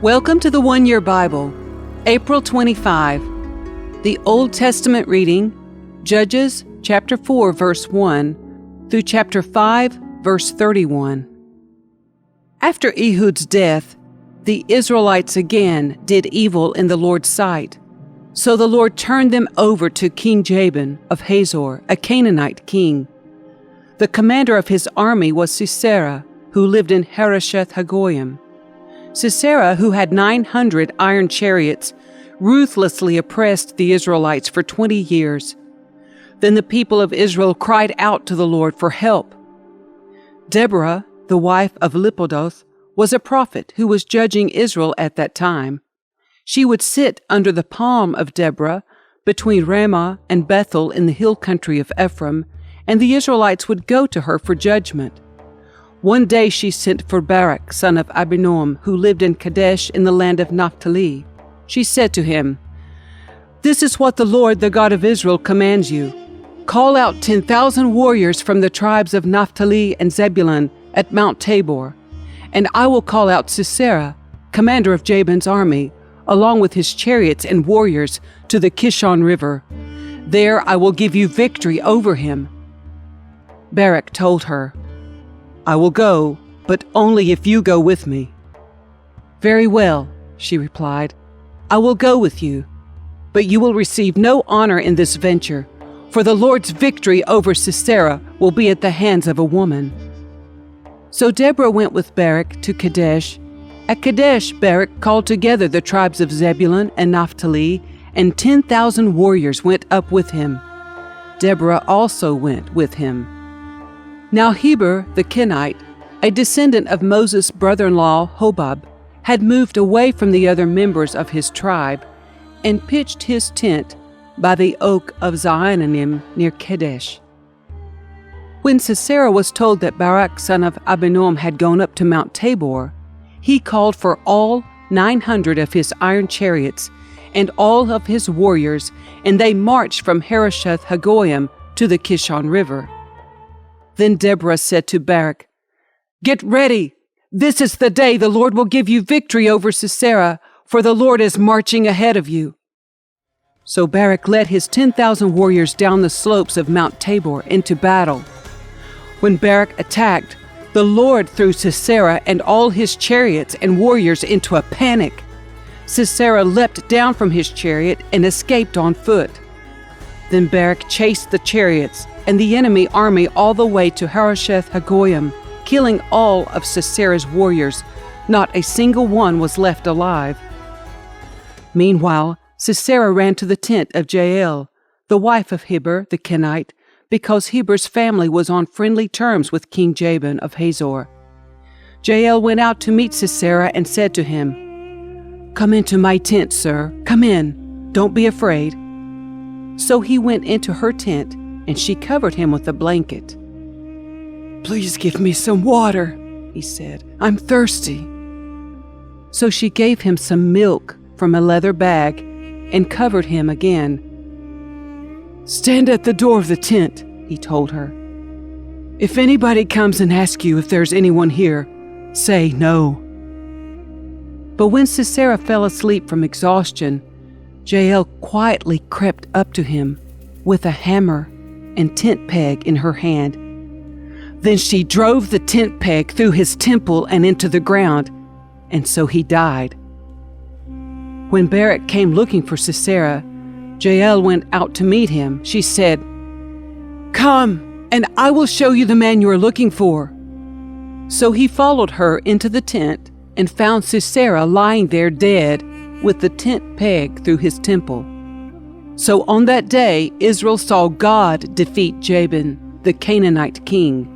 Welcome to the One Year Bible, April 25. The Old Testament reading, Judges chapter 4, verse 1 through chapter 5, verse 31. After Ehud's death, the Israelites again did evil in the Lord's sight. So the Lord turned them over to King Jabin of Hazor, a Canaanite king. The commander of his army was Sisera, who lived in Harosheth Hagoyim. Sisera, who had 900 iron chariots, ruthlessly oppressed the Israelites for 20 years. Then the people of Israel cried out to the Lord for help. Deborah, the wife of Lipidoth, was a prophet who was judging Israel at that time. She would sit under the palm of Deborah between Ramah and Bethel in the hill country of Ephraim, and the Israelites would go to her for judgment. One day she sent for Barak, son of Abinoam, who lived in Kadesh in the land of Naphtali. She said to him, "This is what the Lord, the God of Israel, commands you. Call out 10,000 warriors from the tribes of Naphtali and Zebulun at Mount Tabor, and I will call out Sisera, commander of Jabin's army, along with his chariots and warriors, to the Kishon River. There I will give you victory over him." Barak told her, "I will go, but only if you go with me." "Very well," she replied. "I will go with you, but you will receive no honor in this venture, for the Lord's victory over Sisera will be at the hands of a woman." So Deborah went with Barak to Kadesh. At Kadesh, Barak called together the tribes of Zebulun and Naphtali, and 10,000 warriors went up with him. Deborah also went with him. Now Heber the Kenite, a descendant of Moses' brother-in-law Hobab, had moved away from the other members of his tribe and pitched his tent by the oak of Zaananim near Kadesh. When Sisera was told that Barak son of Abinoam had gone up to Mount Tabor, he called for all 900 of his iron chariots and all of his warriors, and they marched from Harosheth Hagoyim to the Kishon River. Then Deborah said to Barak, "Get ready! This is the day the Lord will give you victory over Sisera, for the Lord is marching ahead of you." So Barak led his 10,000 warriors down the slopes of Mount Tabor into battle. When Barak attacked, the Lord threw Sisera and all his chariots and warriors into a panic. Sisera leapt down from his chariot and escaped on foot. Then Barak chased the chariots and the enemy army all the way to Harosheth Hagoyim, killing all of Sisera's warriors. Not a single one was left alive. Meanwhile, Sisera ran to the tent of Jael, the wife of Heber the Kenite, because Heber's family was on friendly terms with King Jabin of Hazor. Jael went out to meet Sisera and said to him, "Come into my tent, sir. Come in. Don't be afraid." So he went into her tent, and she covered him with a blanket. "Please give me some water," he said. "I'm thirsty." So she gave him some milk from a leather bag and covered him again. "Stand at the door of the tent," he told her. "If anybody comes and asks you if there's anyone here, say no." But when Sisera fell asleep from exhaustion, Jael quietly crept up to him with a hammer and tent peg in her hand. Then she drove the tent peg through his temple and into the ground, and so he died. When Barak came looking for Sisera, Jael went out to meet him. She said, "Come, and I will show you the man you are looking for." So he followed her into the tent and found Sisera lying there dead with the tent peg through his temple. So on that day, Israel saw God defeat Jabin, the Canaanite king.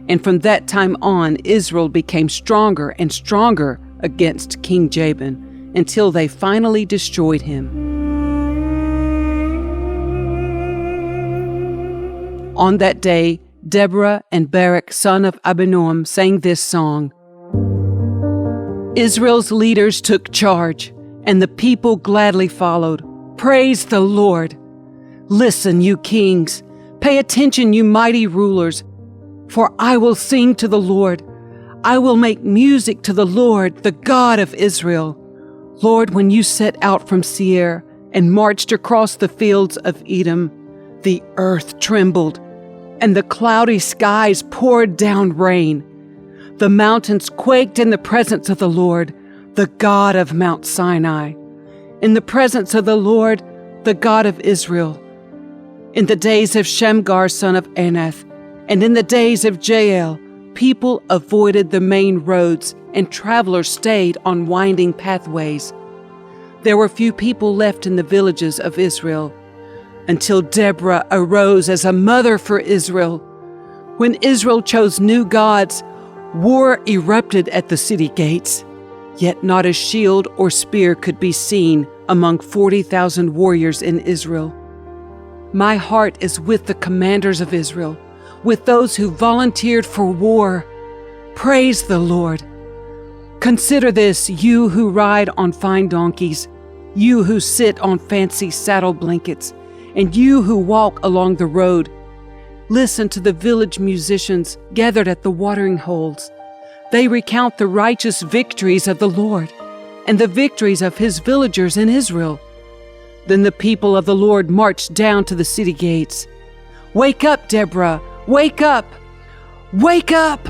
And from that time on, Israel became stronger and stronger against King Jabin until they finally destroyed him. On that day, Deborah and Barak, son of Abinoam, sang this song. Israel's leaders took charge, and the people gladly followed. Praise the Lord! Listen, you kings. Pay attention, you mighty rulers. For I will sing to the Lord. I will make music to the Lord, the God of Israel. Lord, when you set out from Seir and marched across the fields of Edom, the earth trembled, and the cloudy skies poured down rain. The mountains quaked in the presence of the Lord, the God of Mount Sinai, in the presence of the Lord, the God of Israel. In the days of Shamgar, son of Anath, and in the days of Jael, people avoided the main roads, and travelers stayed on winding pathways. There were few people left in the villages of Israel, until Deborah arose as a mother for Israel. When Israel chose new gods, war erupted at the city gates, yet not a shield or spear could be seen among 40,000 warriors in Israel. My heart is with the commanders of Israel, with those who volunteered for war. Praise the Lord. Consider this, you who ride on fine donkeys, you who sit on fancy saddle blankets, and you who walk along the road. Listen to the village musicians gathered at the watering holes. They recount the righteous victories of the Lord and the victories of his villagers in Israel. Then the people of the Lord marched down to the city gates. Wake up, Deborah! Wake up! Wake up!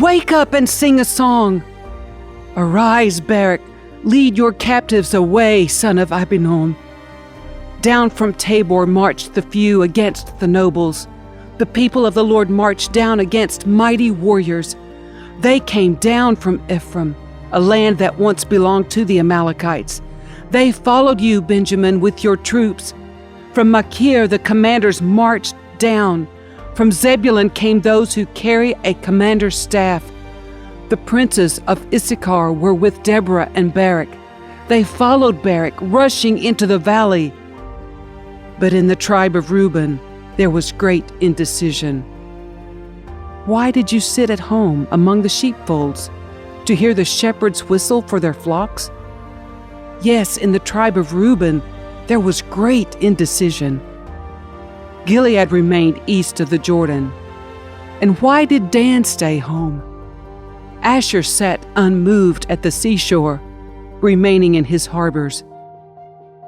Wake up and sing a song! Arise, Barak! Lead your captives away, son of Abinoam. Down from Tabor marched the few against the nobles. The people of the Lord marched down against mighty warriors. They came down from Ephraim, a land that once belonged to the Amalekites. They followed you, Benjamin, with your troops. From Machir the commanders marched down. From Zebulun came those who carry a commander's staff. The princes of Issachar were with Deborah and Barak. They followed Barak, rushing into the valley. But in the tribe of Reuben, there was great indecision. Why did you sit at home among the sheepfolds, to hear the shepherds whistle for their flocks? Yes, in the tribe of Reuben, there was great indecision. Gilead remained east of the Jordan. And why did Dan stay home? Asher sat unmoved at the seashore, remaining in his harbors.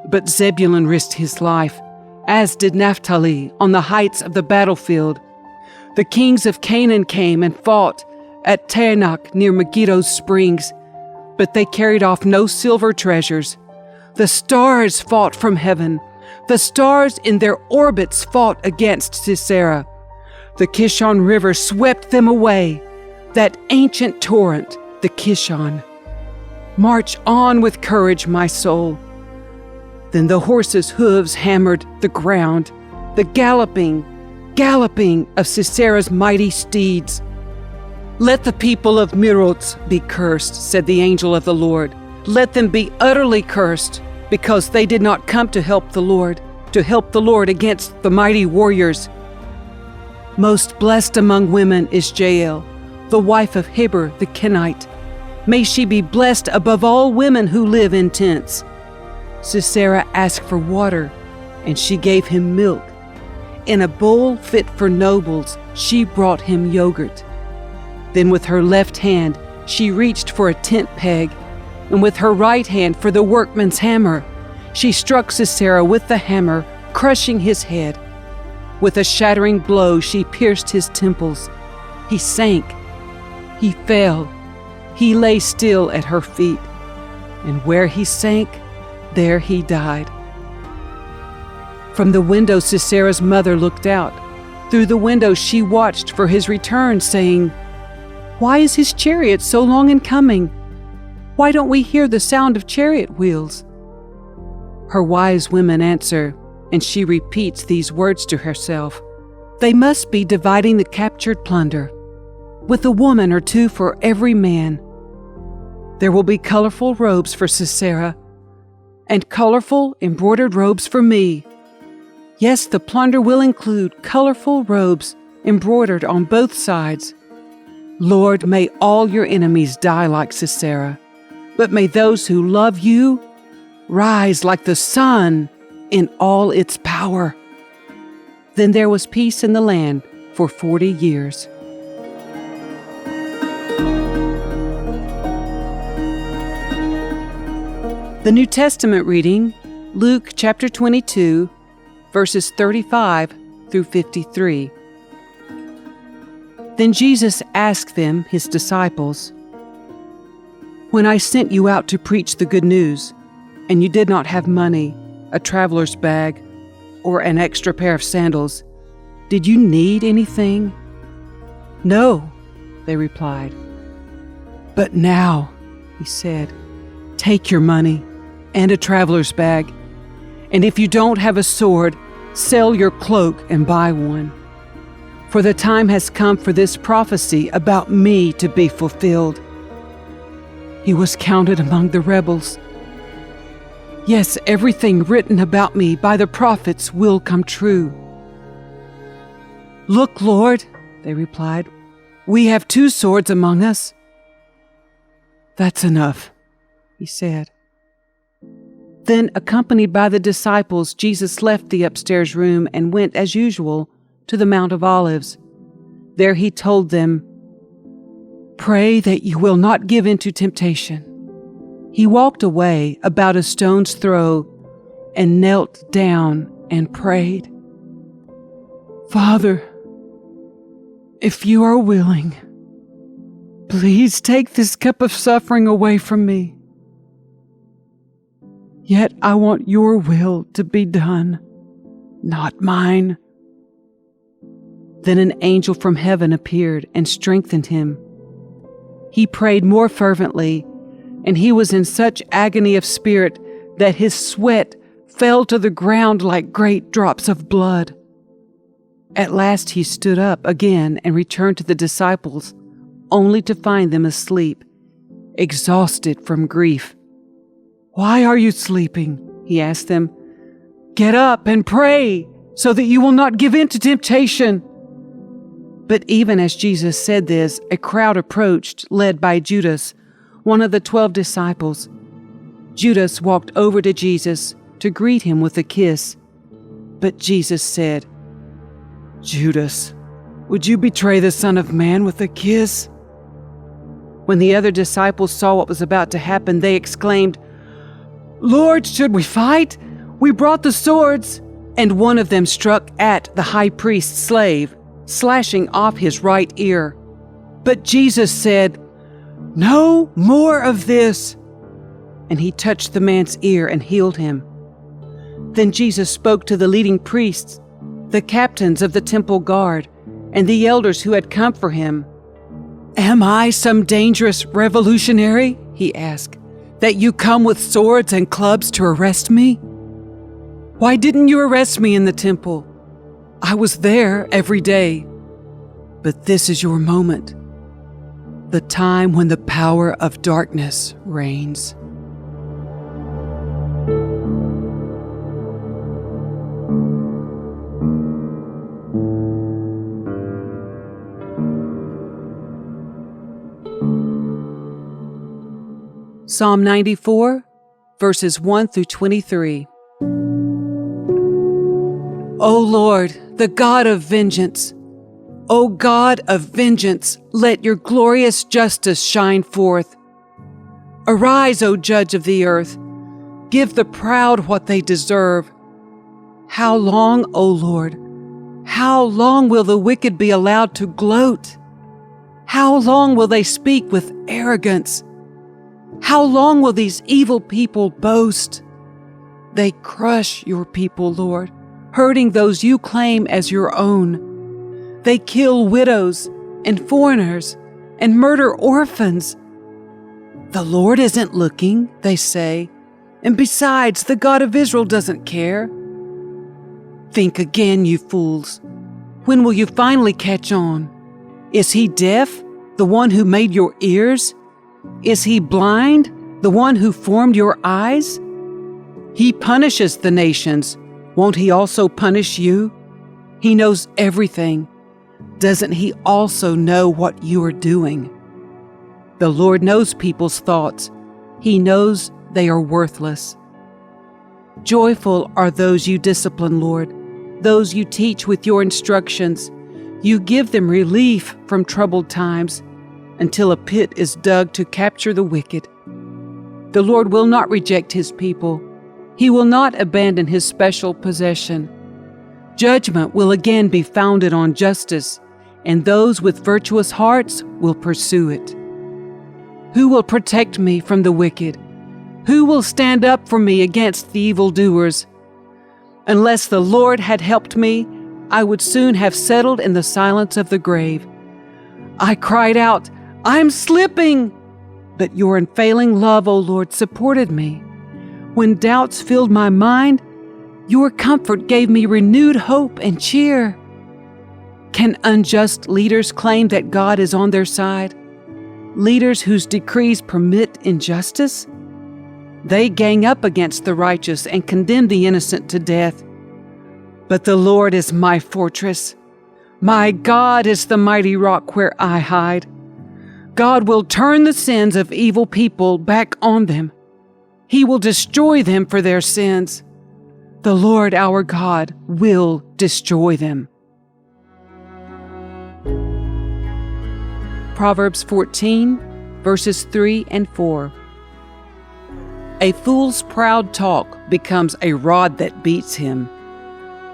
But Zebulun risked his life, as did Naphtali on the heights of the battlefield. The kings of Canaan came and fought at Taanach near Megiddo's springs, but they carried off no silver treasures. The stars fought from heaven. The stars in their orbits fought against Sisera. The Kishon River swept them away, that ancient torrent, the Kishon. March on with courage, my soul. Then the horses' hooves hammered the ground, the galloping of Sisera's mighty steeds. Let the people of Meroz be cursed, said the angel of the Lord. Let them be utterly cursed, because they did not come to help the Lord against the mighty warriors. Most blessed among women is Jael, the wife of Heber the Kenite. May she be blessed above all women who live in tents. Sisera asked for water, and she gave him milk. In a bowl fit for nobles, she brought him yogurt. Then with her left hand, she reached for a tent peg, and with her right hand for the workman's hammer. She struck Sisera with the hammer, crushing his head. With a shattering blow, she pierced his temples. He sank. He fell. He lay still at her feet. And where he sank, there he died. From the window, Sisera's mother looked out. Through the window, she watched for his return, saying, "Why is his chariot so long in coming? Why don't we hear the sound of chariot wheels?" Her wise women answer, and she repeats these words to herself. They must be dividing the captured plunder, with a woman or two for every man. There will be colorful robes for Sisera, and colorful embroidered robes for me. Yes, the plunder will include colorful robes embroidered on both sides. Lord, may all your enemies die like Sisera, but may those who love you rise like the sun in all its power. Then there was peace in the land for 40 years. The New Testament reading, Luke chapter 22, verses 35 through 53. Then Jesus asked them, his disciples, "When I sent you out to preach the good news, and you did not have money, a traveler's bag, or an extra pair of sandals, did you need anything?" "No," they replied. "But now," he said, "take your money and a traveler's bag, and if you don't have a sword, sell your cloak and buy one. For the time has come for this prophecy about me to be fulfilled." He was counted among the rebels. Yes, everything written about me by the prophets will come true. "Look, Lord," they replied, "we have 2 swords among us." "That's enough," he said. Then, accompanied by the disciples, Jesus left the upstairs room and went, as usual, to the Mount of Olives. There he told them, "Pray that you will not give in to temptation." He walked away about a stone's throw and knelt down and prayed, "Father, if you are willing, please take this cup of suffering away from me. Yet I want your will to be done, not mine." Then an angel from heaven appeared and strengthened him. He prayed more fervently, and he was in such agony of spirit that his sweat fell to the ground like great drops of blood. At last he stood up again and returned to the disciples, only to find them asleep, exhausted from grief. "Why are you sleeping?" he asked them. "Get up and pray, so that you will not give in to temptation." But even as Jesus said this, a crowd approached, led by Judas, one of the 12 disciples. Judas walked over to Jesus to greet him with a kiss. But Jesus said, "Judas, would you betray the Son of Man with a kiss?" When the other disciples saw what was about to happen, they exclaimed, "Lord, should we fight? We brought the swords." And one of them struck at the high priest's slave, slashing off his right ear. But Jesus said, "No more of this." And he touched the man's ear and healed him. Then Jesus spoke to the leading priests, the captains of the temple guard, and the elders who had come for him. "Am I some dangerous revolutionary," he asked, "that you come with swords and clubs to arrest me? Why didn't you arrest me in the temple? I was there every day. But this is your moment, the time when the power of darkness reigns." Psalm 94, verses 1 through 23. O Lord, the God of vengeance, O God of vengeance, let your glorious justice shine forth. Arise, O Judge of the earth, give the proud what they deserve. How long, O Lord, how long will the wicked be allowed to gloat? How long will they speak with arrogance? How long will these evil people boast? They crush your people, Lord, hurting those you claim as your own. They kill widows and foreigners and murder orphans. The Lord isn't looking, they say, and besides, the God of Israel doesn't care. Think again, you fools. When will you finally catch on? Is he deaf, the one who made your ears? Is he blind, the one who formed your eyes? He punishes the nations. Won't he also punish you? He knows everything. Doesn't he also know what you are doing? The Lord knows people's thoughts. He knows they are worthless. Joyful are those you discipline, Lord, those you teach with your instructions. You give them relief from troubled times until a pit is dug to capture the wicked. The Lord will not reject his people. He will not abandon his special possession. Judgment will again be founded on justice, and those with virtuous hearts will pursue it. Who will protect me from the wicked? Who will stand up for me against the evildoers? Unless the Lord had helped me, I would soon have settled in the silence of the grave. I cried out, "I'm slipping!" But your unfailing love, O Lord, supported me. When doubts filled my mind, your comfort gave me renewed hope and cheer. Can unjust leaders claim that God is on their side? Leaders whose decrees permit injustice? They gang up against the righteous and condemn the innocent to death. But the Lord is my fortress. My God is the mighty rock where I hide. God will turn the sins of evil people back on them. He will destroy them for their sins. The Lord our God will destroy them. Proverbs 14, verses 3 and 4. A fool's proud talk becomes a rod that beats him,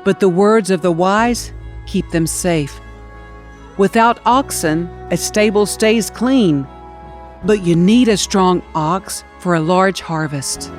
but the words of the wise keep them safe. Without oxen, a stable stays clean, but you need a strong ox for a large harvest.